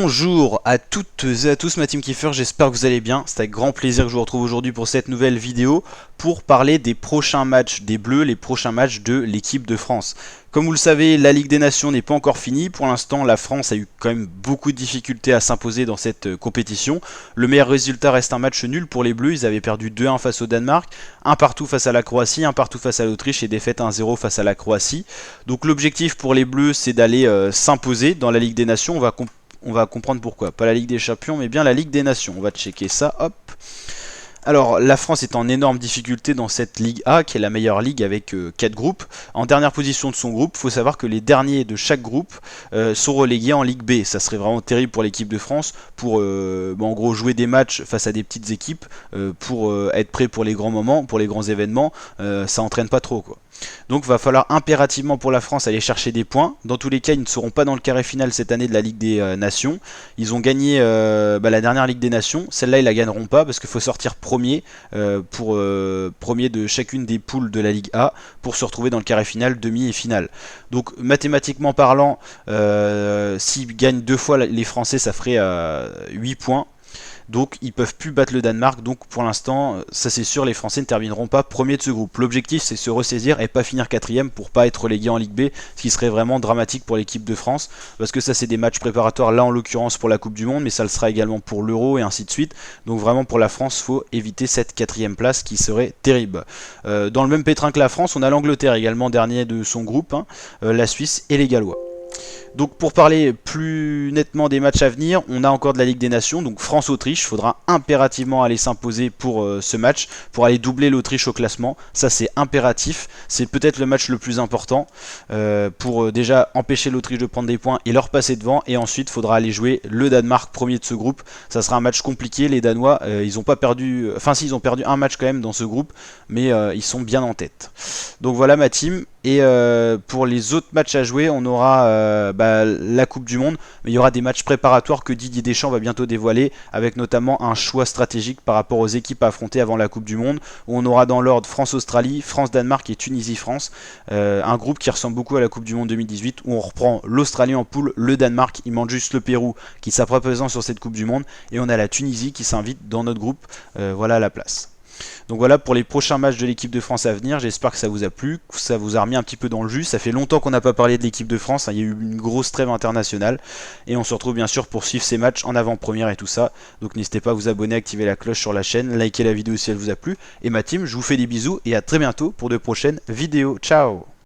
Bonjour à toutes et à tous, ma team Kiefer, j'espère que vous allez bien. C'est avec grand plaisir que je vous retrouve aujourd'hui pour cette nouvelle vidéo pour parler des prochains matchs des Bleus, les prochains matchs de l'équipe de France. Comme vous le savez, la Ligue des Nations n'est pas encore finie. Pour l'instant, la France a eu quand même beaucoup de difficultés à s'imposer dans cette compétition. Le meilleur résultat reste un match nul pour les Bleus. Ils avaient perdu 2-1 face au Danemark, un partout face à la Croatie, un partout face à l'Autriche et défaite 1-0 face à la Croatie. Donc l'objectif pour les Bleus, c'est d'aller s'imposer dans la Ligue des Nations. On va comprendre pourquoi. Pas la Ligue des Champions, mais bien la Ligue des Nations. On va checker ça, hop. Alors, la France est en énorme difficulté dans cette Ligue A, qui est la meilleure ligue avec 4 groupes. En dernière position de son groupe, il faut savoir que les derniers de chaque groupe sont relégués en Ligue B. Ça serait vraiment terrible pour l'équipe de France, pour en gros jouer des matchs face à des petites équipes, pour être prêt pour les grands moments, pour les grands événements. Ça entraîne pas trop, quoi. Donc va falloir impérativement pour la France aller chercher des points. Dans tous les cas, ils ne seront pas dans le carré final cette année de la Ligue des Nations. Ils ont gagné la dernière Ligue des Nations. Celle-là, ils la gagneront pas parce qu'il faut sortir premier premier de chacune des poules de la Ligue A pour se retrouver dans le carré final, demi et finale. Donc mathématiquement parlant, s'ils gagnent deux fois les Français, ça ferait 8 points. Donc ils peuvent plus battre le Danemark, donc pour l'instant, ça c'est sûr, les Français ne termineront pas premier de ce groupe. L'objectif c'est se ressaisir et pas finir quatrième pour pas être relégué en Ligue B, ce qui serait vraiment dramatique pour l'équipe de France, parce que ça c'est des matchs préparatoires là en l'occurrence pour la Coupe du Monde, mais ça le sera également pour l'Euro et ainsi de suite. Donc vraiment pour la France, faut éviter cette quatrième place qui serait terrible. Dans le même pétrin que la France, on a l'Angleterre également dernier de son groupe, la Suisse et les Gallois. Donc pour parler plus nettement des matchs à venir, on a encore de la Ligue des Nations, donc France-Autriche, il faudra impérativement aller s'imposer pour ce match, pour aller doubler l'Autriche au classement, ça c'est impératif, c'est peut-être le match le plus important, pour déjà empêcher l'Autriche de prendre des points et leur passer devant, et ensuite il faudra aller jouer le Danemark premier de ce groupe. Ça sera un match compliqué, les Danois, ils ont pas perdu, enfin si, ils ont perdu un match quand même dans ce groupe, mais ils sont bien en tête. Donc voilà ma team. Et pour les autres matchs à jouer, on aura la Coupe du Monde, mais il y aura des matchs préparatoires que Didier Deschamps va bientôt dévoiler, avec notamment un choix stratégique par rapport aux équipes à affronter avant la Coupe du Monde, où on aura dans l'ordre France-Australie, France-Danemark et Tunisie-France, un groupe qui ressemble beaucoup à la Coupe du Monde 2018, où on reprend l'Australie en poule, le Danemark, il manque juste le Pérou qui sera pas présent sur cette Coupe du Monde, et on a la Tunisie qui s'invite dans notre groupe, voilà à la place. Donc voilà pour les prochains matchs de l'équipe de France à venir, j'espère que ça vous a plu, que ça vous a remis un petit peu dans le jus. Ça fait longtemps qu'on n'a pas parlé de l'équipe de France, il y a eu une grosse trêve internationale, et on se retrouve bien sûr pour suivre ces matchs en avant-première et tout ça. Donc n'hésitez pas à vous abonner, activer la cloche sur la chaîne, liker la vidéo si elle vous a plu, et ma team, je vous fais des bisous et à très bientôt pour de prochaines vidéos. Ciao.